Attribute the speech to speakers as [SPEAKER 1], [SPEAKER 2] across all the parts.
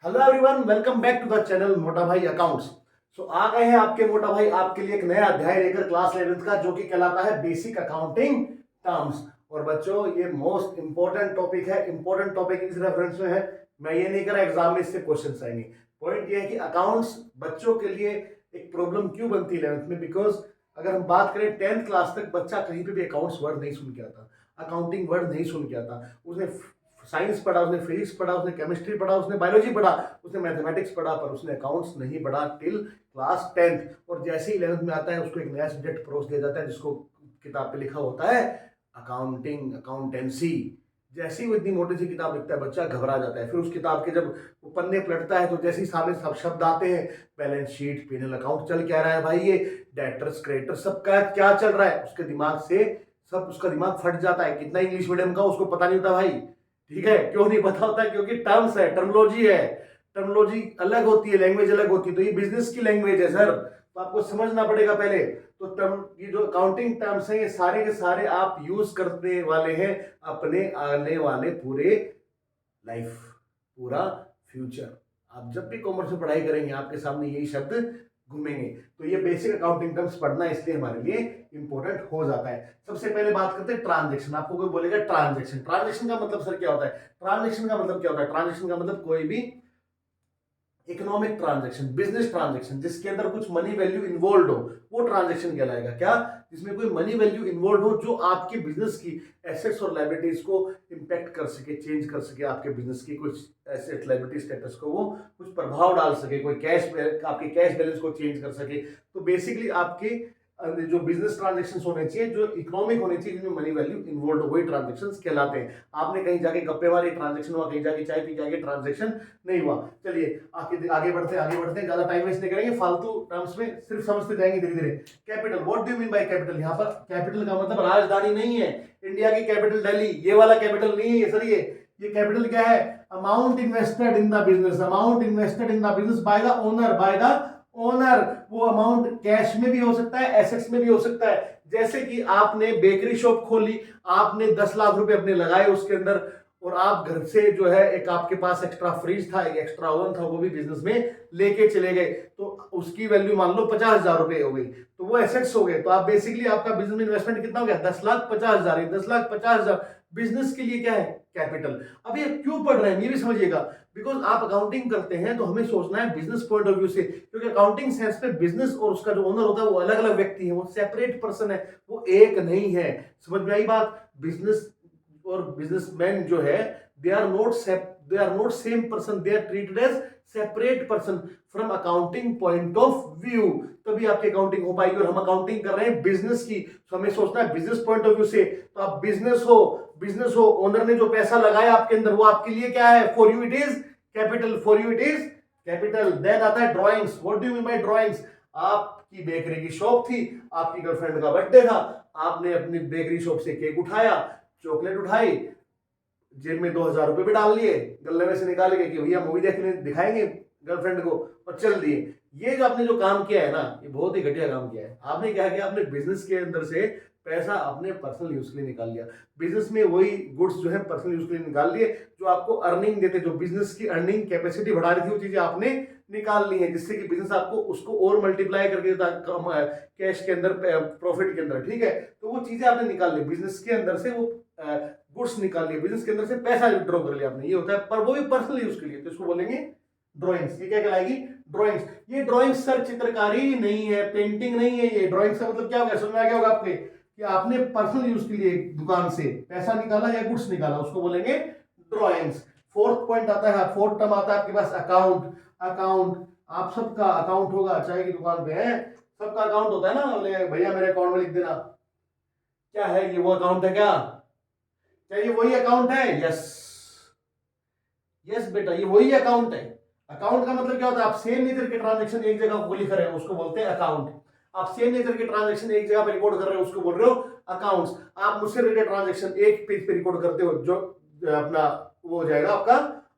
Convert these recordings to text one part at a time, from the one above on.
[SPEAKER 1] Hello everyone, welcome back to the channel Mota Bhai accounts. आ गए हैं आपके मोटा भाई आपके लिए एक नया अध्याय लेकर क्लास 11th का, जो कि कहलाता है बेसिक अकाउंटिंग टर्म्स। और बच्चों, ये मोस्ट इंपॉर्टेंट टॉपिक है। इंपॉर्टेंट टॉपिक इस रेफरेंस में है, मैं ये नहीं कर रहा एग्जाम में इससे क्वेश्चन आएंगे। पॉइंट ये है कि अकाउंट्स बच्चों के लिए एक प्रॉब्लम क्यों बनती है 11th में। बिकॉज अगर हम बात करें 10th क्लास तक बच्चा कहीं पे भी अकाउंट्स वर्ड नहीं सुन के आता, अकाउंटिंग वर्ड नहीं सुन के आता। उसने साइंस पढ़ा, उसने फिजिक्स पढ़ा, उसने केमिस्ट्री पढ़ा, उसने बायोलॉजी पढ़ा, उसने मैथमेटिक्स पढ़ा, पर उसने अकाउंट्स नहीं पढ़ा टिल क्लास 10th। और जैसे ही 11th में आता है उसको एक नया सब्जेक्ट परोस दिया जाता है, जिसको किताब पे लिखा होता है अकाउंटिंग, अकाउंटेंसी। जैसे ही वो इतनी मोटी सी किताब लिखता है बच्चा घबरा जाता है। फिर उस किताब के जब वो पन्ने पलटता है तो जैसे ही सामने सब शब्द आते हैं, बैलेंस शीट, पीनल अकाउंट, चल क्या रहा है भाई, ये डेटर्स क्रेडिटर्स सबका क्या चल रहा है, उसके दिमाग से सब, उसका दिमाग फट जाता है। कितना इंग्लिश मीडियम का उसको पता नहीं होता भाई। ठीक है, क्यों नहीं पता होता? क्योंकि टर्म्स है, टर्मोलॉजी है। टर्मोलॉजी अलग होती है, लैंग्वेज अलग होती है। तो ये बिजनेस की लैंग्वेज है सर, तो आपको समझना पड़ेगा पहले। तो टर्म, ये जो अकाउंटिंग टर्म्स हैं, ये सारे के सारे आप यूज करने वाले हैं अपने आने वाले पूरे लाइफ, पूरा फ्यूचर। आप जब भी कॉमर्स में पढ़ाई करेंगे आपके सामने यही शब्द घूमेंगे। तो ये बेसिक अकाउंटिंग टर्म्स पढ़ना इसलिए हमारे लिए इंपॉर्टेंट हो जाता है। सबसे पहले बात करते हैं ट्रांजैक्शन। आपको कोई बोलेगा ट्रांजैक्शन, ट्रांजैक्शन का मतलब सर क्या होता है? ट्रांजैक्शन का मतलब क्या होता है? ट्रांजैक्शन का मतलब कोई भी इकोनॉमिक ट्रांजैक्शन, बिजनेस ट्रांजैक्शन जिसके अंदर कुछ मनी वैल्यू इन्वॉल्व हो, वो ट्रांजैक्शन कहलाएगा। क्या? जिसमें कोई मनी वैल्यू इन्वॉल्व हो, जो आपके बिजनेस की एसेट्स और लायबिलिटीज को इंपैक्ट कर सके, चेंज कर सके। आपके बिजनेस की कुछ एसेट लायबिलिटी स्टेटस को वो कुछ प्रभाव डाल सके, कोई कैश, आपके कैश बैलेंस को चेंज कर सके। तो बेसिकली आपके जो बिजनेस ट्रांजेक्शन होने चाहिए, जो इकोनॉमिक होने चाहिए, जिनमें मनी वैल्यू इन्वॉल्व हो, वही ट्रांजेक्शन कहलाते हैं। आपने कहीं जाके गप्पे मारे, ट्रांजेक्शन हुआ, कहीं जाके चाय पी के आगे, ट्रांजेक्शन नहीं हुआ। चलिए आगे बढ़ते हैं, ज्यादा टाइम वेस्ट नहीं करेंगे, फालतू टर्म्स में सिर्फ समझते जाएंगे धीरे धीरे। Capital, what do you mean by capital? यहाँ पर कैपिटल का मतलब राजधानी नहीं है। इंडिया की कैपिटल दिल्ली, ये वाला कैपिटल नहीं है सर। ये कैपिटल क्या है? Amount invested in the business, amount invested in the business by the owner, by the owner. वो अमाउंट कैश में भी हो सकता है, एसेट्स में भी हो सकता है। जैसे कि आपने बेकरी शॉप खोली, आपने 10 लाख रुपए अपने लगाए उसके अंदर, और आप घर से जो है एक आपके पास एक्स्ट्रा फ्रिज था, एक एक्स्ट्रा ओवन था, वो भी बिजनेस में लेके चले गए, तो उसकी वैल्यू मान लो 50,000 रुपए हो गई, तो वो एसेट्स हो गए। तो आप बेसिकली आपका बिजनेस में इन्वेस्टमेंट कितना हो गया? 10,50,000। 10,50,000 बिजनेस के लिए क्या है? कैपिटल। अब ये क्यों पढ़ रहे हैं ये भी समझिएगा। बिकॉज आप अकाउंटिंग करते हैं तो हमें सोचना है बिजनेस पॉइंट ऑफ व्यू से, क्योंकि अकाउंटिंग सेंस में बिजनेस और उसका जो ओनर होता है वो अलग अलग व्यक्ति है, वो सेपरेट पर्सन है, वो एक नहीं है। समझ में आई बात? बिजनेस और बिजनेसमैन जो है, they are not same person, they are treated as separate person from accounting point of view. तभी आपकी अकाउंटिंग हो पाएगी। और हम अकाउंटिंग कर रहे हैं बिजनेस की, तो हमें सोचना है बिजनेस पॉइंट ऑफ व्यू से। तो आप बिजनेस हो, ओनर ने जो पैसा लगाया आपके अंदर, वो आपके लिए क्या है? For you it is capital, for you it is capital. Then आता है drawings. What do you mean by drawings? आपकी बेकरी की शॉप थी, आपकी गर्लफ्रेंड का बर्थडे था, आपने अपनी बेकरी शॉप से केक उठाया, चॉकलेट उठाई, जेब में 2,000 रुपए भी डाल लिए, गले में से निकाल के कि भैया मूवी देखने दिखाएंगे गर्लफ्रेंड को, और चल दिए। ये जो आपने जो काम किया है ना, ये बहुत ही घटिया काम किया है। आपने क्या किया? आपने बिजनेस के अंदर से पैसा अपने पर्सनल यूज के लिए निकाल लिया। बिजनेस में वही गुड्स जो है पर्सनल यूज के लिए निकाल लिए, जो आपको अर्निंग देते, जो बिजनेस की अर्निंग कैपेसिटी बढ़ा रही थी, वो चीजें आपने निकाल ली है, जिससे कि बिजनेस आपको उसको और मल्टीप्लाई करके देता कैश के अंदर, प्रॉफिट के अंदर। ठीक है, तो वो चीजें आपने निकाल ली बिजनेस के अंदर से, वो गुड्स निकाल लिए, बिजनेस के अंदर से पैसा विड्रॉ कर लिया आपने, ये होता है। पर वो भी पर्सनल यूज के लिए, तो इसको बोलेंगे ड्राइंग्स। ये क्या कहलाएगी? ड्राइंग्स। ये ड्राइंग्स सर चित्रकारी नहीं है, पेंटिंग नहीं है। ये ड्राइंग्स का मतलब क्या होगा? समझ में आ गया होगा आपके कि आपने पर्सनल यूज के लिए दुकान से पैसा निकाला या गुड्स निकाला, उसको बोलेंगे ड्राइंग्स। फोर्थ पॉइंट आता है, फोर्थ टर्म आता है आपके पास अकाउंट। अकाउंट, आप सबका अकाउंट होगा, चाय की दुकान पे है, सबका अकाउंट होता है ना। बोले भैया मेरे अकाउंट में लिख देना। क्या है ये? वो अकाउंट है क्या? क्या ये वही अकाउंट है? यस, यस बेटा, ये वही अकाउंट है। अकाउंट का मतलब क्या होता है? आप सेम नेचर के ट्रांजैक्शन एक जगह को लिख रहे हो, उसको बोलते हैं अकाउंट। आप सेम नेचर के ट्रांजैक्शन एक जगह पे रिकॉर्ड कर रहे हो, उसको बोल रहे हो अकाउंट्स। आप मुझसे रिलेटेड ट्रांजैक्शन एक पेज पे रिकॉर्ड करते हो, जो अपना वो हो जाएगा आपका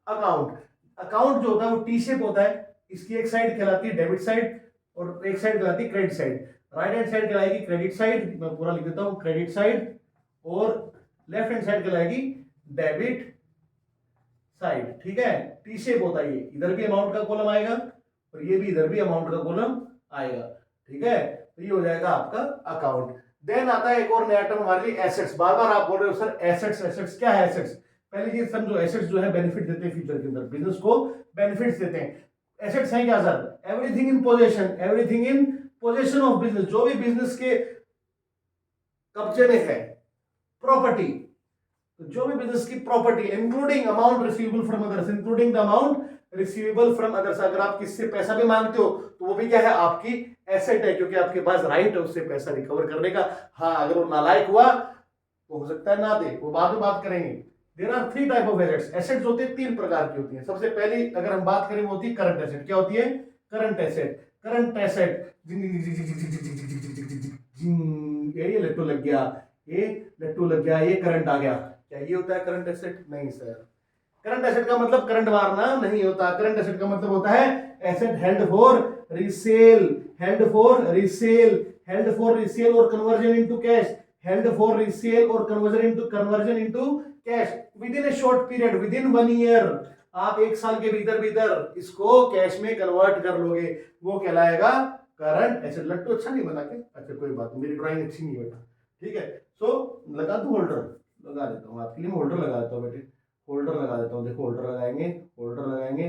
[SPEAKER 1] अकाउंट। अकाउंट जो होता है वो टी शेप होता है। इसकी एक साइड कहलाती है डेबिट साइड और एक साइड कहलाती है credit side. Right hand side कहलाएगी क्रेडिट साइड, मैं पूरा लिख देता हूं, क्रेडिट साइड। और लेफ्ट हैंड साइड कहलाएगी डेबिट साइड, ठीक है, टी शेप होता है ये, इधर भी अमाउंट का कॉलम आएगा और ये भी इधर भी अमाउंट का कॉलम आएगा, ठीक है। तो ये हो जाएगा आपका अकाउंट। देन आता है एक और नया टर्म हमारे लिए एसेट्स। बार बार आप बोल रहे हो सर एसेट्स, एसेट्स क्या है एसेट्स? पहले ये समझो, एसेट्स जो है बेनिफिट देते हैं फ्यूचर के अंदर, बिजनेस को बेनिफिट्स देते हैं। एसेट्स है क्या sir? Everything in possession, everything in possession of business, जो भी बिजनेस के कब्जे में है, प्रॉपर्टी, तो जो भी बिजनेस की property, including amount receivable from others, including the amount receivable from others. अगर आप किससे पैसा भी मांगते हो तो वो भी क्या है? आपकी एसेट है, क्योंकि आपके पास राइट है उससे पैसा रिकवर करने का। हाँ, अगर वो नालायक हुआ तो हो सकता है ना दे, वो बाद में बात करेंगे। There are three type of assets. Assets होते हैं तीन प्रकार की होती है। सबसे पहली अगर हम बात करें वो होती है करंट एसेट। क्या होती है? Current asset. करंट एसेट, ये लट्टू लग गया, ये लट्टू लग गया, ये करंट आ गया, क्या ये होता है करंट एसेट? नहीं सर। करंट एसेट का मतलब करंट मारना नहीं होता। करंट एसेट का मतलब होता है asset held for resale, held for resale, held for resale और conversion into cash, held for resale और conversion into cash within a short period, within 1 year. आप एक साल के भीतर भीतर इसको कैश में कन्वर्ट कर लोगे, वो कहलाएगा करंट एसेट। लट्टू अच्छा नहीं बना के? अच्छा कोई बात नहीं, मेरी ड्राइंग अच्छी नहीं बेटा, ठीक है। सो लगा दो होल्डर, लगा देता हूँ आपके लिए, मैं होल्डर लगा देता हूँ बेटे, होल्डर लगा देता हूँ। देखो होल्डर लगाएंगे, होल्डर लगाएंगे,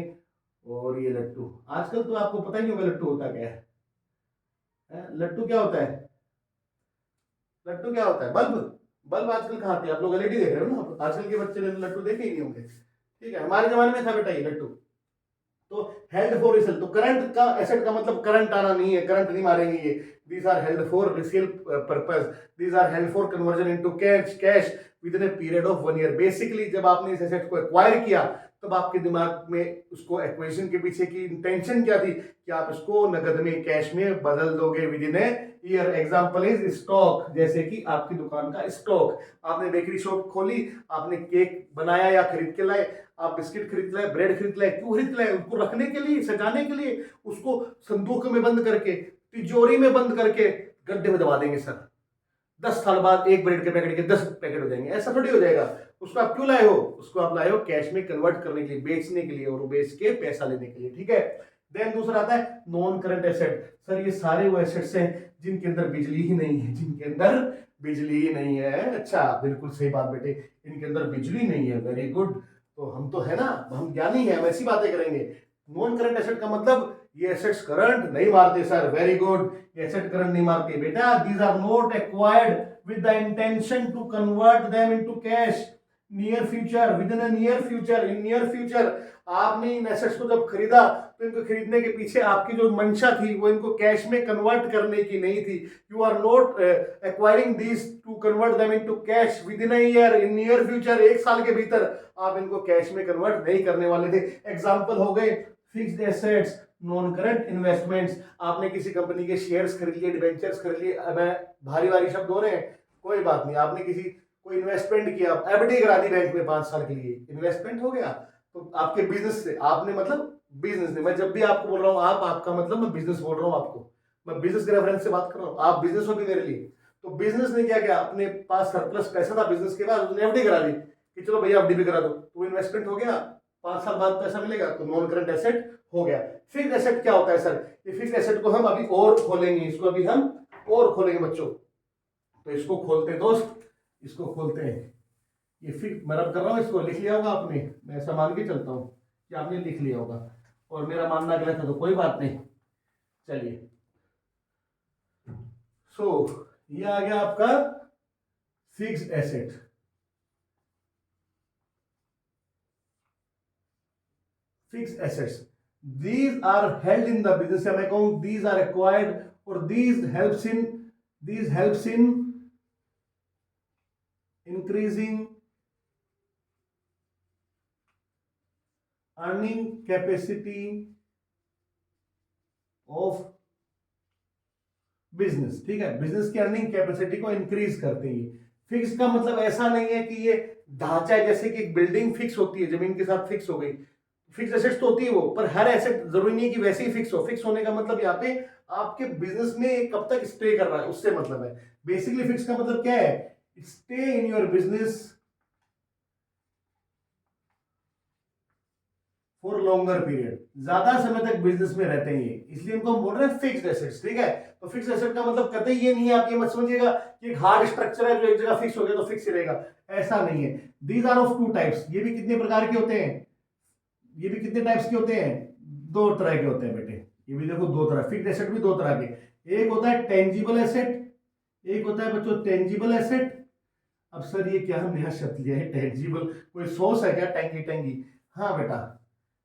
[SPEAKER 1] और ये लट्टू। आजकल तो आपको पता ही नहीं होगा लट्टू होता क्या है? लट्टू क्या होता है? लट्टू क्या होता है? बल्ब। बल्ब आजकल कहाँ आते हैं? आप लोग एलईडी देख रहे हो ना, आजकल के बच्चे ने लट्टू देखे ही नहीं होंगे, ठीक है। हमारे जमाने में था बेटा ये लट्टू। तो हेल्ड फॉर रिसेल, तो करंट का एसेट का मतलब करंट आना नहीं है, करंट नहीं मारेंगे ये। These are held for resale purpose, these are held for conversion into cash, cash within a period of 1 year. Basically जब आपने इस एसेट को एक्वायर किया तब आपके दिमाग में उसको एक्विजिशन के पीछे की इंटेंशन क्या थी कि आप इसको नगद में, कैश में बदल दोगे with in a year. Example is stock, जैसे कि आपकी दुकान का स्टॉक। आपने बेकरी शॉप खोली, आपने केक बनाया या खरीद के लाए, आप बिस्किट खरीद लाए, ब्रेड खरीद लाए, क्यों खरीद लाए? उसको रखने के लिए, सजाने के लिए, उसको संदूक में बंद करके, तिजोरी में बंद करके गड्ढे में दबा देंगे सर। 10 साल बाद एक ब्रेड के पैकेट के 10 पैकेट हो जाएंगे, ऐसा थोड़ी हो जाएगा। उसको आप क्यों लाए हो? उसको आप लाए हो कैश में कन्वर्ट करने के लिए, बेचने के लिए, और बेच के पैसा लेने के लिए, ठीक है। देन दूसरा आता है नॉन करंट एसेट। सर ये सारे वो एसेट्स हैं जिनके अंदर बिजली ही नहीं है, जिनके अंदर बिजली ही नहीं है। अच्छा, बिल्कुल सही बात बेटे, इनके अंदर बिजली नहीं है, वेरी गुड। तो हम तो है ना, हम ज्ञानी है, हम ऐसी बातें करेंगे। नॉन करंट एसेट का मतलब ये एसेट्स करंट नहीं मारते सर, वेरी गुड, ये एसेट करंट नहीं मारते बेटा। These are not acquired with the intention to convert them into cash near future, within a near future, in near future। आपने इन एसेट्स को जब खरीदा तो इनको खरीदने के पीछे आपकी जो मंशा थी वो इनको कैश में कन्वर्ट करने की नहीं थी। You are not acquiring this to convert them into cash within a year, in near future, एक साल के भीतर आप इनको कैश में कन्वर्ट नहीं करने वाले थे। एग्जांपल हो गए fixed assets, non current investments. आपने किसी कंपनी के शेयर्स खरीद लिए, डिबेंचर्स खरीद लिए, मैं भारी भारी शब्द हो रहे हैं, कोई बात नहीं। आपने किसी कोई इन्वेस्टमेंट किया, एफडी करा दी बैंक में 5 साल के लिए, इन्वेस्टमेंट हो गया। तो आपके बिजनेस से आपने, मतलब बिजनेस ने, मैं जब भी आपको बोल रहा हूँ आप, आपका मतलब मैं बिजनेस बोल रहा हूँ आपको, मैं बिजनेस के रेफरेंस से बात कर रहा हूँ, आप बिजनेस हो भी मेरे लिए। तो बिजनेस ने क्या किया, अपने पास सरप्लस पैसा था बिजनेस के बाद, उसने एफडी करा दी कि चलो भैया एफडी भी करा दो, तो इन्वेस्टमेंट हो गया, 5 साल बाद पैसा मिलेगा, तो नॉन करंट एसेट हो गया। फिक्स्ड एसेट क्या होता है सर? ये फिक्स्ड एसेट को हम अभी और खोलेंगे, इसको अभी हम और खोलेंगे बच्चों। तो इसको खोलते हैं दोस्त, इसको खोलते हैं। ये फिक्स मैं रब कर रहा हूँ, इसको लिख लिया होगा आपने, मैं ऐसा मान के चलता हूँ कि आपने लिख लिया होगा, और मेरा मानना गलत है तो कोई बात नहीं। चलिए, सो ये आ गया आपका fixed asset. Fixed assets, these are held in the business, या मैं कहूं these are acquired, और these helps in increasing earning capacity of business, ठीक है। बिजनेस की अर्निंग कैपेसिटी को इंक्रीज करते हैं। फिक्स का मतलब ऐसा नहीं है कि ये ढांचा है, जैसे कि एक बिल्डिंग फिक्स होती है, जमीन के साथ फिक्स हो गई, फिक्स एसेट्स तो होती है वो, पर हर एसेट जरूरी नहीं है कि वैसे ही फिक्स हो। फिक्स होने का मतलब यहाँ पे आपके बिजनेस में कब तक स्टे कर रहा है उससे मतलब है। बेसिकली फिक्स का मतलब क्या है? Stay in your business for longer period, ज्यादा समय तक बिजनेस में रहते हैं ये, इसलिए इनको हम बोल रहे हैं फिक्स्ड एसेट्स। ठीक है, तो फिक्स्ड एसेट का मतलब कतई ये नहीं है, आप ये मत समझिएगा कि एक हार्ड स्ट्रक्चर है जो एक जगह फिक्स हो गया तो फिक्स ही रहेगा, ऐसा नहीं है। These are of two types, ये भी कितने प्रकार के होते हैं, ये भी कितने टाइप्स के होते हैं, दो तरह के होते हैं बेटे। ये भी देखो दो तरह, फिक्स्ड एसेट भी दो तरह के, एक होता है टेंजिबल एसेट, एक होता है बच्चों टेंजिबल एसेट। अब सर ये क्या नया शब्द लिया है टेंजिबल, कोई सोर्स है क्या, टेंगी टेंगी? हाँ बेटा,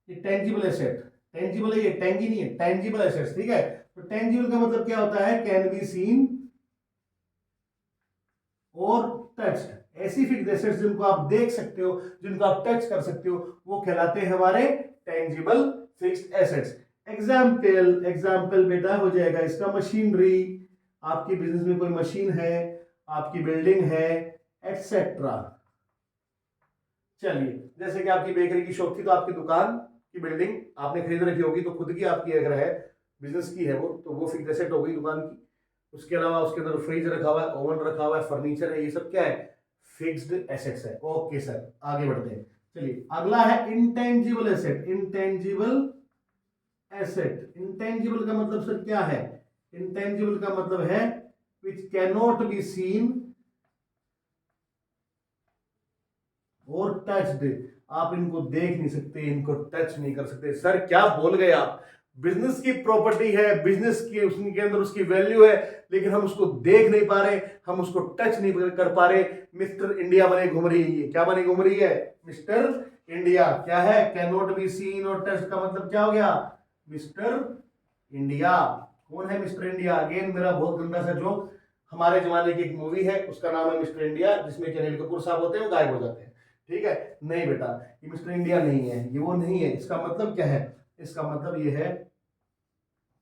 [SPEAKER 1] ये टेंजिबल एसेट, टेंजिबल है ये, टेंगी नहीं है, टेंजिबल एसेट्स। ठीक है, तो टेंजिबल का मतलब क्या होता है, कैन बी सीन और टच्ड। ऐसी फिक्स्ड एसेट्स जिनको आप देख सकते हो, जिनको आप टच कर सकते हो, वो कहलाते हैं हमारे tangible fixed assets. Example, example बेटा हो जाएगा इसका मशीनरी, आपकी बिजनेस में कोई मशीन है, आपकी बिल्डिंग है, एक्सेट्रा। चलिए, जैसे कि आपकी बेकरी की शॉप थी, तो आपकी दुकान की बिल्डिंग आपने खरीद रखी होगी, तो खुद की आपकी अगर है, बिजनेस की है वो, तो वो फिक्स्ड एसेट हो गई दुकान की। उसके अलावा उसके अंदर फ्रिज रखा हुआ है, ओवन रखा हुआ है, फर्नीचर है, ये सब क्या है, फिक्स्ड एसेट्स है। ओके सर, आगे बढ़ते हैं। चलिए, अगला है intangible asset. Intangible asset, intangible का मतलब सर क्या है, इंटेंजिबल का मतलब है which can not be seen और टच्ड। आप इनको देख नहीं सकते, इनको टच नहीं कर सकते। सर क्या बोल गए आप, बिजनेस की प्रॉपर्टी है, बिजनेस की उसके अंदर उसकी वैल्यू है, लेकिन हम उसको देख नहीं पा रहे, हम उसको टच नहीं कर पा रहे। मिस्टर इंडिया बने घूम रही है, क्या बने घूम रही है, मिस्टर इंडिया। क्या है, कैन नॉट बी सीन और टच का मतलब क्या हो गया, मिस्टर इंडिया। कौन है मिस्टर इंडिया? अगेन मेरा बहुत गंदा सा जोक, हमारे जमाने की एक मूवी है, उसका नाम है मिस्टर इंडिया, जिसमें कि अनिल कपूर साहब होते हैं, वो गायब हो जाते हैं। ठीक है, नहीं बेटा, ये मिस्टर इंडिया नहीं है, ये वो नहीं है। इसका मतलब क्या है, इसका मतलब ये है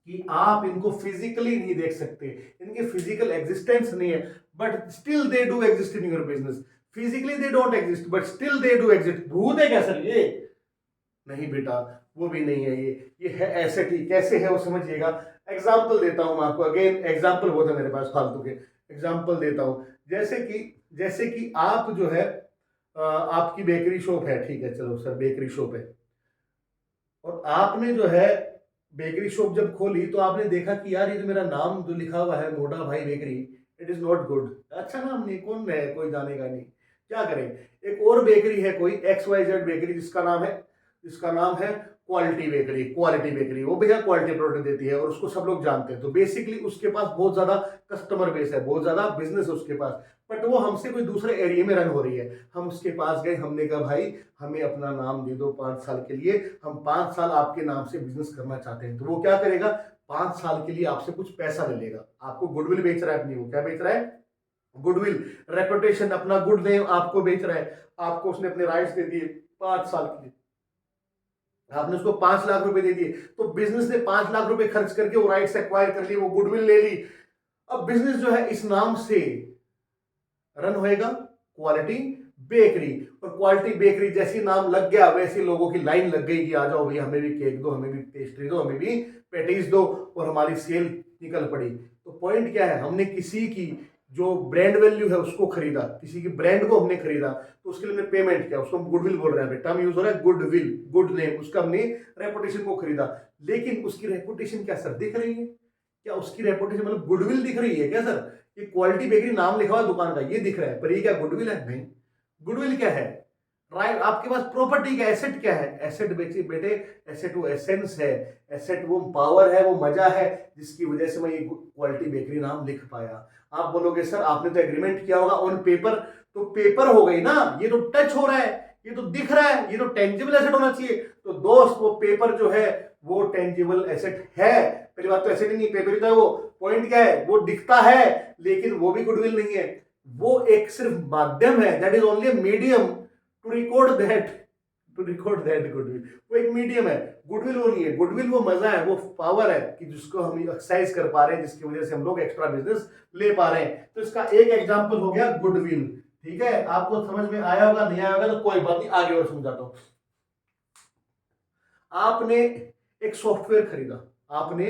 [SPEAKER 1] कि आप इनको फिजिकली नहीं देख सकते, इनके फिजिकल एग्जिस्टेंस नहीं है, but still they do exist in your business. Physically they don't exist but still they do exist. भूत है क्या सर ये? नहीं बेटा, वो भी नहीं है, ये है एसेट ही। कैसे है वो समझिएगा, एग्जाम्पल देता हूं मैं आपको। अगेन एग्जाम्पल बहुत है मेरे पास फालतू के, एग्जाम्पल देता हूं। जैसे कि आप जो है, आपकी बेकरी शॉप है, ठीक है, चलो सर बेकरी शॉप है, और आपने जो है बेकरी शॉप जब खोली, तो आपने देखा कि यार ये जो मेरा नाम जो लिखा हुआ है मोटा भाई bakery, it is not good, अच्छा नाम नहीं, कौन है, कोई जानेगा नहीं, क्या करें। एक और बेकरी है कोई XYZ बेकरी, जिसका नाम है क्वालिटी बेकरी, क्वालिटी बेकरी, वो भैया क्वालिटी प्रोडक्ट देती है और उसको सब लोग जानते हैं, तो बेसिकली उसके पास बहुत ज्यादा कस्टमर बेस है, बहुत ज्यादा बिजनेस है उसके पास, बट वो हमसे कोई दूसरे एरिया में रन हो रही है। हम उसके पास गए, हमने कहा भाई हमें अपना नाम दे दो 5 साल के लिए, हम 5 साल आपके नाम से बिजनेस करना चाहते हैं। तो वो क्या करेगा, 5 साल के लिए आपसे कुछ पैसा ले लेगा, आपको गुडविल बेच रहा है अपनी, वो क्या बेच रहा है, गुडविल, रेपुटेशन, अपना गुड नेम आपको बेच रहा है। आपको उसने अपने राइट्स दे दिए 5 साल के लिए, आपने उसको 5 लाख रुपए दे दिए, तो बिजनेस ने 5 लाख रुपए खर्च करके वो राइट्स एक्वायर कर लिए, वो गुडविल ले ली। अब बिजनेस जो है इस नाम से रन होएगा, क्वालिटी बेकरी। और क्वालिटी बेकरी जैसी नाम लग गया, वैसे लोगों की लाइन लग गई कि आ जाओ भैया, हमें भी केक दो, हमें भी पेस्ट्री दो, हमें भी पेटीज दो, और हमारी सेल निकल पड़ी। तो पॉइंट क्या है, हमने किसी की जो ब्रांड वैल्यू है उसको खरीदा, किसी की ब्रांड को हमने खरीदा, तो उसके लिए हमने पेमेंट किया, उसको हम गुडविल बोल रहे हैं, टर्म यूज हो रहा है गुडविल, गुड नेम, उसका हमने रेपुटेशन को खरीदा। लेकिन उसकी रेपुटेशन क्या सर दिख रही है, क्या उसकी रेपुटेशन मतलब गुडविल दिख रही है क्या सर? ये क्वालिटी बेकरी नाम लिखा हुआ है दुकान का, ये दिख रहा है, पर ये क्या गुडविल है? नहीं। गुडविल क्या है, राइट, आपके पास प्रॉपर्टी का एसेट क्या है, एसेट बेचे बेटे, एसेट वो एसेंस है, एसेट वो पावर है, वो मजा है, जिसकी वजह से मैं ये क्वालिटी बेकरी नाम लिख पाया। आप बोलोगे सर आपने तो एग्रीमेंट किया होगा ऑन पेपर, तो पेपर हो गई ना, ये तो टच हो रहा है, ये तो दिख रहा है, ये तो टेंजिबल एसेट होना चाहिए। तो दोस्त वो पेपर जो है वो टेंजिबल एसेट है, पहली बात तो एसेट ही नहीं, पेपर ही तो है वो। पॉइंट क्या है, वो दिखता है लेकिन वो भी गुडविल नहीं है, वो एक सिर्फ माध्यम है, that is only medium to record that goodwill. वो एक मीडियम है, गुडविल वो नहीं है। गुडविल वो मजा है, वो पावर है कि जिसको हम एक्सरसाइज कर पा रहे हैं, जिसकी वजह से हम लोग एक्स्ट्रा बिजनेस ले पा रहे हैं। तो इसका एक एग्जांपल हो गया गुडविल। ठीक है, आपको समझ में आया होगा, नहीं आया होगा तो कोई बात नहीं, आगे और समझाता हूं। आपने एक सॉफ्टवेयर खरीदा, आपने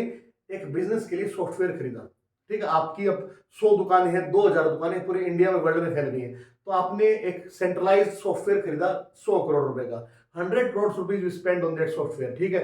[SPEAKER 1] एक बिजनेस के लिए सॉफ्टवेयर खरीदा, ठीक है, आपकी अब 100 दुकानें हैं, 2000 दुकानें पूरे इंडिया में वर्ल्ड में फैल गई हैं, तो आपने एक सेंट्रलाइज्ड सॉफ्टवेयर खरीदा 100 करोड़ रुपए का। 100 crore rupees spend on that software, ठीक है।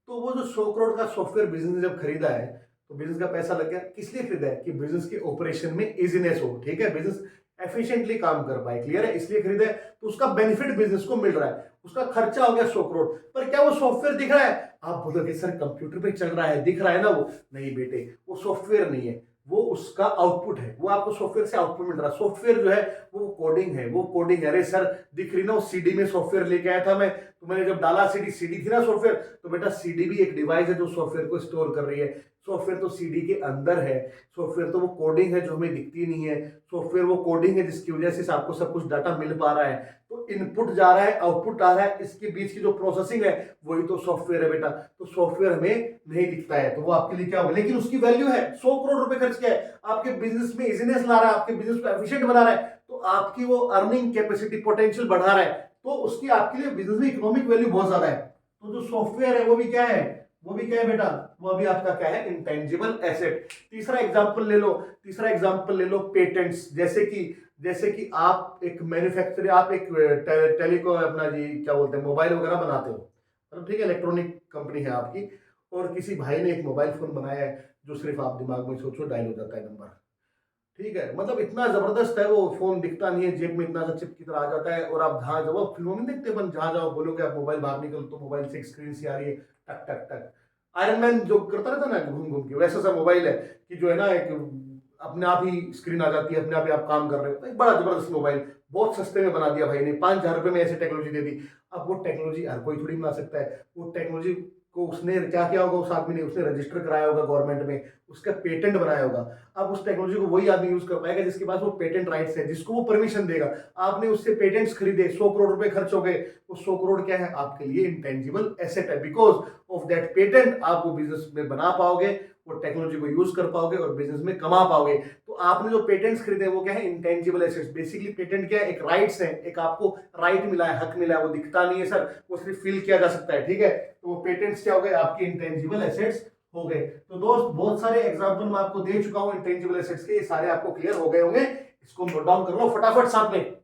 [SPEAKER 1] तो वो जो 100 करोड़ का सॉफ्टवेयर बिजनेस ने जब खरीदा है, तो बिजनेस का पैसा लग गया, किस लिए खरीदा है? कि बिजनेस के ऑपरेशन में इजीनेस हो, ठीक है, बिजनेस एफिशिएंटली काम कर पाए, क्लियर है, इसलिए खरीदा है। तो उसका बेनिफिट बिजनेस को मिल रहा है, उसका खर्चा हो गया 100 करोड़, पर क्या वो सॉफ्टवेयर दिख रहा है? आप बोलोगे सर कंप्यूटर पे चल रहा है, दिख रहा है ना वो। नहीं बेटे, वो सॉफ्टवेयर नहीं है, वो उसका आउटपुट है, वो आपको सॉफ्टवेयर से आउटपुट मिल रहा है। सॉफ्टवेयर जो है वो कोडिंग है, वो कोडिंग है। अरे सर दिख रही ना, वो सीडी में सॉफ्टवेयर लेके आया था मैं, तो मैंने जब डाला सीडी, सीडी थी ना सॉफ्टवेयर, तो बेटा सीडी भी एक डिवाइस है जो सॉफ्टवेयर को स्टोर कर रही है। सॉफ्टवेयर तो सीडी के अंदर है, सॉफ्टवेयर तो वो कोडिंग है जो हमें दिखती नहीं है, सॉफ्टवेयर वो कोडिंग है जिसकी वजह से आपको सब कुछ डाटा मिल पा रहा है। तो इनपुट जा रहा है, आउटपुट आ रहा है, इसके बीच की जो प्रोसेसिंग है वही तो सॉफ्टवेयर है बेटा। तो सॉफ्टवेयर हमें नहीं दिखता है, तो वो आपके लिए क्या होगा, लेकिन उसकी वैल्यू है। 100 करोड़ रुपए खर्च किया है, आपके बिजनेस में इजीनेस ला रहा है, आपके बिजनेस को एफिशिएंट बना रहा है, तो आपकी वो अर्निंग कैपेसिटी पोटेंशियल बढ़ा रहा है, तो उसकी आपके लिए बिजनेस में इकोनॉमिक वैल्यू बहुत ज्यादा है। तो जो सॉफ्टवेयर है वो भी क्या है, वो भी क्या है बेटा, वो अभी आपका क्या है, इंटेंजिबल एसेट। तीसरा एग्जांपल ले लो, तीसरा एग्जांपल ले लो पेटेंट्स। जैसे कि आप एक मैन्युफैक्चरर, आप एक टेलीको अपना जी क्या बोलते हैं, मोबाइल वगैरह बनाते हो, मतलब ठीक है, इलेक्ट्रॉनिक कंपनी है आपकी, और किसी भाई ने एक मोबाइल फोन बनाया है जो सिर्फ आप दिमाग में सोचो डायल हो जाता है नंबर, ठीक है, मतलब इतना जबरदस्त है वो फोन, दिखता नहीं है, जेब में इतना सा चिप की तरह आ जाता है, और आप जहां जाओ, फिल्मों में देखते हैं, जहां जाओ बोलोगे आप मोबाइल बाहर निकल, तो मोबाइल से एक स्क्रीन सी आ रही है, टक टक टक। आयरन मैन जो करता रहता है ना घूम घूम के, वैसा सा मोबाइल है कि जो है ना, एक अपने आप ही स्क्रीन आ जाती है, अपने आप ही आप काम कर रहे हो। एक बड़ा जबरदस्त मोबाइल, बहुत सस्ते में बना दिया भाई ने, 5,000 रुपये में ऐसी टेक्नोलॉजी दे दी। अब वो टेक्नोलॉजी हर कोई थोड़ी बना सकता है, वो टेक्नोलॉजी को उसने क्या किया होगा, उस आदमी ने, उसने रजिस्टर कराया होगा गवर्नमेंट में, उसका पेटेंट बनाया होगा। अब उस टेक्नोलॉजी को वही आदमी यूज कर पाएगा जिसके पास वो पेटेंट राइट्स है, जिसको वो परमिशन देगा। आपने उससे पेटेंट्स खरीदे, 100 करोड़ रुपए खर्च हो गए, वो 100 करोड़ क्या है, आपके लिए इंटेंजिबल एसेट है। बिकॉज ऑफ दैट पेटेंट आप वो बिजनेस में बना पाओगे, वो टेक्नोलॉजी को यूज कर पाओगे और बिजनेस में कमा पाओगे। तो आपने जो पेटेंट्स खरीदे वो क्या है, इंटेंजिबल एसेट्स। बेसिकली पेटेंट क्या है, एक राइट्स है, एक आपको राइट मिला है, हक मिला है, वो दिखता नहीं है सर, वो सिर्फ फील किया जा सकता है, ठीक है। तो वो पेटेंट्स क्या हो गए, आपके इंटेंजिबल एसेट्स हो गए। तो दोस्त बहुत सारे एग्जांपल मैं आपको दे चुका हूं इंटेंजिबल एसेट्स के, ये सारे आपको क्लियर हो गए होंगे। इसको नोट डाउन कर लो फटाफट साथ में।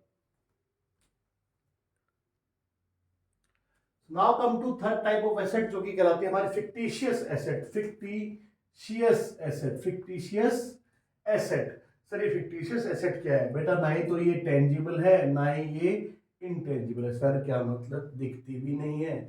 [SPEAKER 1] Now come to third type of asset, जो कि कहलाती है हमारी fictitious asset. Fictitious asset, fictitious asset. Sir ये फिक्टिशियस एसेट क्या है बेटा? ना ही तो ये टेंजिबल है, ना ही ये इंटेंजिबल है। सर क्या मतलब? दिखती भी नहीं है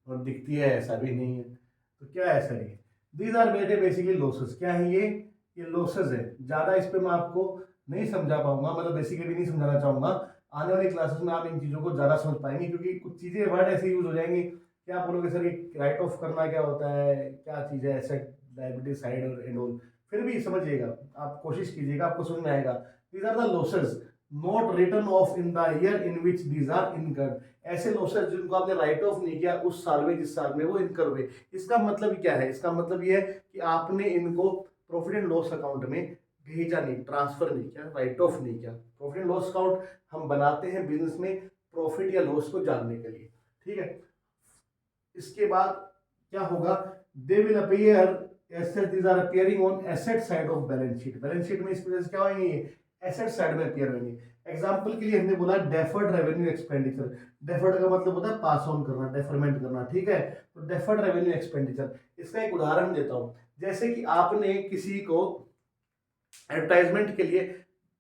[SPEAKER 1] और दिखती है ऐसा भी नहीं है, तो क्या है सर ये? दीज आर बेटे बेसिकली लॉसेस। क्या है ये लॉसेस है। ज्यादा इस पे मैं आपको नहीं समझा पाऊंगा, मतलब बेसिकली भी नहीं समझाना चाहूंगा। आने वाली क्लासेस में आप इन चीजों को ज्यादा समझ पाएंगे, क्योंकि कुछ चीजें वर्ड ऐसे यूज हो जाएंगे कि आप बोलोगे सर ये राइट ऑफ करना क्या होता है, क्या चीज है, एसेट लायबिलिटी साइड और एंड ऑल। फिर भी समझिएगा, आप कोशिश कीजिएगा, आपको समझ में आएगा। These are the losses not written off in the year in which these are incurred. ऐसे लॉसेस जिनको आपने राइट ऑफ नहीं किया उस साल में जिस साल में वो इनकर हुए। इसका मतलब क्या है? इसका मतलब ये है कि आपने इनको प्रॉफिट एंड लॉस अकाउंट में भेजा नहीं, ट्रांसफर नहीं किया, राइट ऑफ नहीं किया। प्रॉफिट एंड लॉस अकाउंट हम बनाते हैं बिजनेस में प्रॉफिट या लॉस को जानने के लिए, ठीक है। इसके बाद क्या होगा? They will appear asset, these are appearing on asset side of balance sheet. Balance sheet में इस वजह से क्या होंगे, एसेट साइड में अपीयर होंगे। एग्जांपल के लिए हमने बोला डेफर्ड रेवेन्यू एक्सपेंडिचर। डेफर्ड का मतलब होता है पास ऑन करना, डेफरमेंट करना, ठीक है। तो डेफर्ड रेवेन्यू एक्सपेंडिचर, इसका एक उदाहरण देता हूं। जैसे कि आपने किसी को एडवर्टाइजमेंट के लिए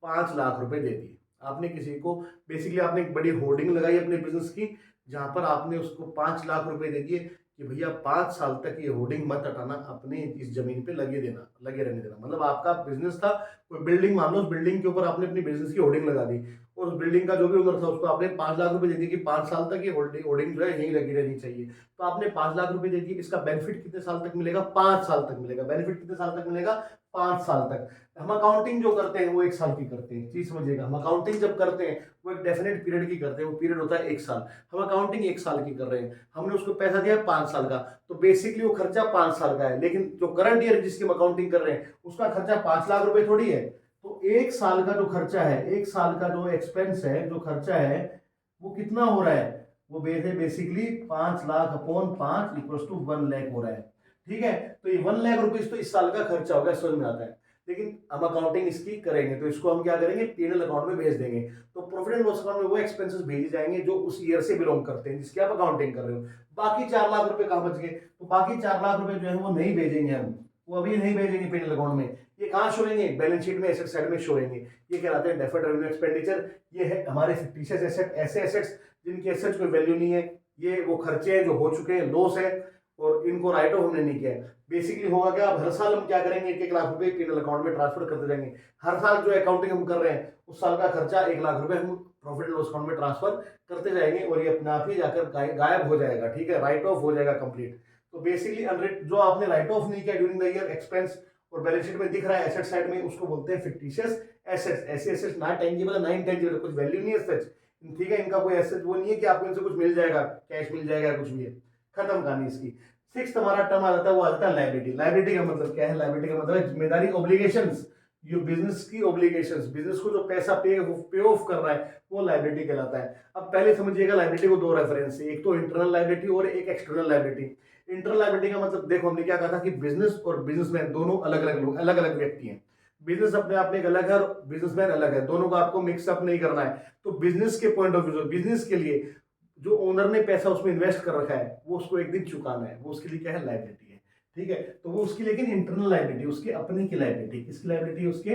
[SPEAKER 1] 5 लाख रुपए दे दिए। आपने किसी को, बेसिकली आपने एक बड़ी होर्डिंग लगाई अपने बिजनेस की, जहां पर आपने उसको 5 लाख रुपए दे दिए कि भैया 5 साल तक ये होर्डिंग मत हटाना, अपने इस जमीन पे लगे रहने देना। मतलब आपका बिजनेस था, कोई बिल्डिंग मान लो, उस बिल्डिंग के ऊपर आपने अपनी बिजनेस की होर्डिंग लगा दी, और उस बिल्डिंग का जो भी ओनर था उसको आपने 5 लाख रुपए दे दिए कि 5 साल तक ये होर्डिंग जो है यहीं लगी रहनी चाहिए। तो आपने 5 लाख रुपए दे दिए। इसका बेनिफिट कितने साल तक मिलेगा? 5 साल तक मिलेगा। बेनिफिट कितने साल तक मिलेगा? 5 साल तक। हम अकाउंटिंग जो करते हैं वो 1 साल की करते हैं, चीज समझिएगा। हम अकाउंटिंग जब करते हैं वो एक डेफिनेट पीरियड की करते हैं, वो पीरियड होता है 1 साल। हम अकाउंटिंग 1 साल की कर रहे हैं, हमने उसको पैसा दिया 5 साल का, तो बेसिकली वो खर्चा 5 साल का है। लेकिन जो करंट ईयर जिसकी हम अकाउंटिंग कर रहे हैं उसका खर्चा 5 लाख रुपए थोड़ी है। तो 1 साल का जो खर्चा है, 1 साल का जो एक्सपेंस है, जो खर्चा है, वो कितना हो रहा है? वो basically 5 lakh upon 5 equal to 1 lakh हो रहा है, ठीक है। तो ये 1 लाख रुपीज तो इस साल का खर्चा हो गया, समझ में आता है। लेकिन हम अकाउंटिंग इसकी करेंगे तो इसको हम क्या करेंगे, पीएनएल अकाउंट में भेज देंगे। तो प्रॉफिट एंड लॉस अकाउंट में वो एक्सपेंसेस भेजे जाएंगे जो उस ईयर से बिलोंग करते हैं जिसकी आप अकाउंटिंग कर रहे हो। बाकी 4 लाख रुपए कहाँ बच गए, तो बाकी 4 लाख रुपए जो है वो नहीं भेजेंगे हम, वो अभी नहीं भेजेंगे पीएनएल अकाउंट में। ये कहाँ शो होंगे, बैलेंस शीट में एसेट साइड में शो होंगे। ये कहलाते हैं डेफर्ड रेवेन्यू एक्सपेंडिचर। ये है हमारे फिक्टिशियस एसेट, ऐसे एसेट्स जिनकी एसेट्स कोई वैल्यू नहीं है, ये वो खर्चे हैं जो हो चुके हैं, लॉस है और इनको राइट ऑफ हमने नहीं किया है। बेसिकली होगा क्या, अब हर साल हम क्या करेंगे, 1-1 लाख रुपए पीएनएल अकाउंट में ट्रांसफर करते जाएंगे। हर साल जो अकाउंटिंग हम कर रहे हैं उस साल का खर्चा 1 लाख रुपए हम प्रॉफिट एंड लॉस अकाउंट में ट्रांसफर करते जाएंगे और ये अपने आप ही जाकर गायब हो जाएगा, ठीक है, राइट ऑफ हो जाएगा कंप्लीट। तो बेसिकली जो आपने राइट ऑफ नहीं किया ड्यूरिंग द ईयर एक्सपेंस और बैलेंस शीट में दिख रहा है एसेट साइड में, उसको बोलते हैं फिक्टिशियस एसेट्स। ऐसे एसेट्स ना टेंजिबल ना इंटेंजिबल, कुछ वैल्यू नहीं है सच, ठीक है, इनका कोई एसेट वो नहीं है कि आपको इनसे कुछ मिल जाएगा, कैश मिल जाएगा, कुछ भी है, खत्म कहानी इसकी। 6th हमारा टर्म आ जाता है, वो आ जाता है लायबिलिटी। लायबिलिटी का मतलब क्या है, लायबिलिटी का मतलब है जिम्मेदारी, ऑब्लिगेशंस, ये बिजनेस की ऑब्लिगेशंस, बिजनेस को जो पैसा पे ऑफ कर रहा है वो लायबिलिटी कहलाता है। अब पहले समझिएगा लायबिलिटी को 2 रेफरेंस से, एक तो इंटरनल लायबिलिटी और एक एक्सटर्नल लायबिलिटी। इंटरनल लायबिलिटी का मतलब देखो हमने क्या कहा था कि बिजनेस और बिजनेसमैन दोनों अलग अलग लोग, अलग अलग व्यक्ति हैं। बिजनेस अपने आप में एक अलग है और बिजनेसमैन अलग है, दोनों को आपको मिक्सअप नहीं करना है। तो बिजनेस के पॉइंट ऑफ व्यू, बिजनेस के लिए जो ओनर ने पैसा उसमें इन्वेस्ट कर रखा है वो उसको एक दिन चुकाना है, वो उसके लिए क्या है, लायबिलिटी है, ठीक है। तो वो उसकी लेकिन इंटरनल लायबिलिटी, उसके अपने की लायबिलिटी, किसकी लायबिलिटी, उसके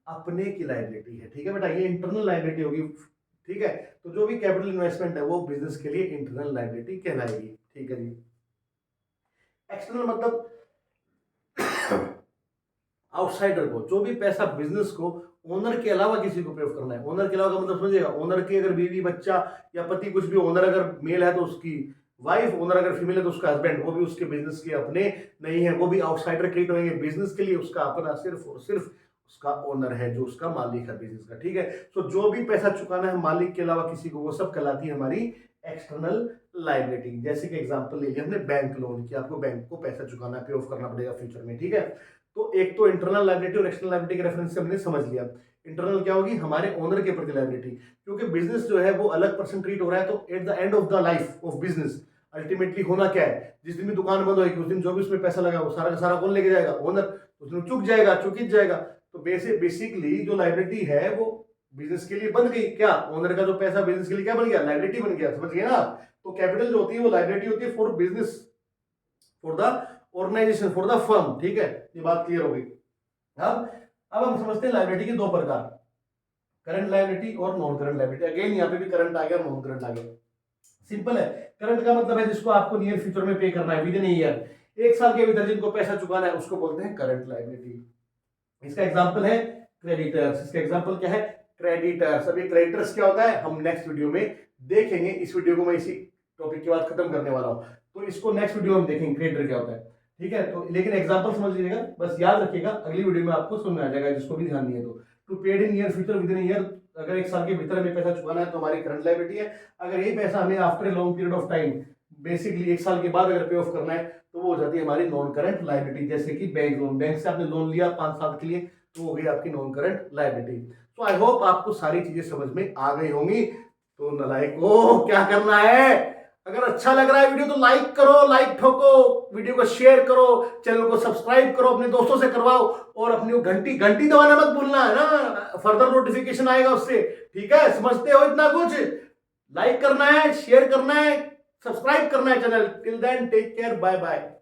[SPEAKER 1] अपने की लायबिलिटी है, ठीक है बेटा, ये इंटरनल लायबिलिटी होगी, ठीक है। तो जो भी कैपिटल इन्वेस्टमेंट है वो बिजनेस के लिए इंटरनल लायबिलिटी कहलाएगी, ठीक है जी। एक्सटर्नल मतलब आउटसाइडर को, जो भी पैसा बिजनेस को ओनर के अलावा किसी को पे ऑफ करना है। ओनर के अलावा का मतलब समझिएगा, ओनर की अगर बीवी बच्चा या पति कुछ भी, ओनर अगर मेल है तो उसकी वाइफ, ओनर अगर फीमेल है तो उसका हस्बैंड, वो भी उसके बिजनेस के अपने नहीं है, वो भी आउटसाइडर क्रिएट होंगे। बिजनेस के लिए उसका अपना सिर्फ और सिर्फ उसका ओनर है, जो उसका मालिक है बिजनेस का, ठीक है। तो जो भी पैसा चुकाना है मालिक के अलावा किसी को, वो सब कहलाती है हमारी एक्सटर्नल लायबिलिटी। जैसे कि एग्जांपल ले लिया हमने बैंक लोन की, आपको बैंक को पैसा चुकाना है, पे ऑफ करना पड़ेगा फ्यूचर में, ठीक है। तो एक तो इंटरनल लायबिलिटी और एक्सटर्नल लायबिलिटी के रेफरेंस से हमने समझ लिया। इंटरनल क्या होगी, हमारे ओनर के प्रति लायबिलिटी, क्योंकि बिजनेस जो है वो अलग पर्सन ट्रीट हो रहा है। तो at the end of the life of business ultimately होना क्या है, जिस दिन भी दुकान बंद होगी उस दिन जो भी उसमें पैसा लगा वो सारा का सारा कौन लेके जाएगा, ओनर। उस दिन चुक जाएगा, चुकित जाएगा। तो बेसिकली जो लायबिलिटी है वो बिजनेस के लिए बन गई, क्या ओनर का जो पैसा बिजनेस के लिए क्या बन गया, लायबिलिटी बन गया, समझ गए ना। तो कैपिटल जो होती है वो लायबिलिटी होती है for business, for the organisation, for the firm, ठीक है, ये बात क्लियर हो गई। अब हम समझते हैं लायबिलिटी के 2 प्रकार, करंट लायबिलिटी और नॉन करंट लायबिलिटी। अगेन यहाँ पे भी करंट आ गया, नॉन करंट आ गया। सिंपल है, करंट का मतलब है जिसको आपको नियर फ्यूचर में पे करना है, विद इन ईयर, 1 साल के भीतर जिनको पैसा चुकाना है उसको बोलते हैं करंट लायबिलिटी। इसका एग्जांपल है क्रेडिटर्स। इसका एग्जांपल क्या है, क्रेडिटर्स। अभी क्रेडिटर्स क्या होता है हम नेक्स्ट वीडियो में देखेंगे। इस वीडियो को मैं इसी टॉपिक के बाद खत्म करने वाला हूं, तो इसको नेक्स्ट वीडियो में देखेंगे क्रेडिटर क्या होता है, ठीक है। तो लेकिन एग्जांपल समझ लीजिएगा, बस याद रखिएगा, अगली वीडियो में आपको समझ में आ जाएगा, जिसको भी ध्यान नहीं है तो। To paid in near future, within year, अगर 1 साल के भीतर हमें पैसा चुकाना है तो हमारी करंट लायबिलिटी है। अगर ये पैसा हमें after a long period of time, basically 1 साल के बाद अगर पे ऑफ करना है तो वो हो जाती है हमारी नॉन करंट लायबिलिटी। जैसे कि बैंक लोन, बैंक से आपने लोन लिया 5 साल के लिए तो हो गई आपकी नॉन करंट लायबिलिटी। तो आई होप आपको सारी चीजें समझ में आ गई होंगी। तो नलायकों क्या करना है, अगर अच्छा लग रहा है वीडियो तो लाइक करो, लाइक ठोको, वीडियो को शेयर करो, चैनल को सब्सक्राइब करो, अपने दोस्तों से करवाओ और अपनी घंटी घंटी दबाना मत भूलना है ना, फर्दर नोटिफिकेशन आएगा उससे, ठीक है। समझते हो इतना कुछ, लाइक करना है, शेयर करना है, सब्सक्राइब करना है channel. Till then take care, bye bye.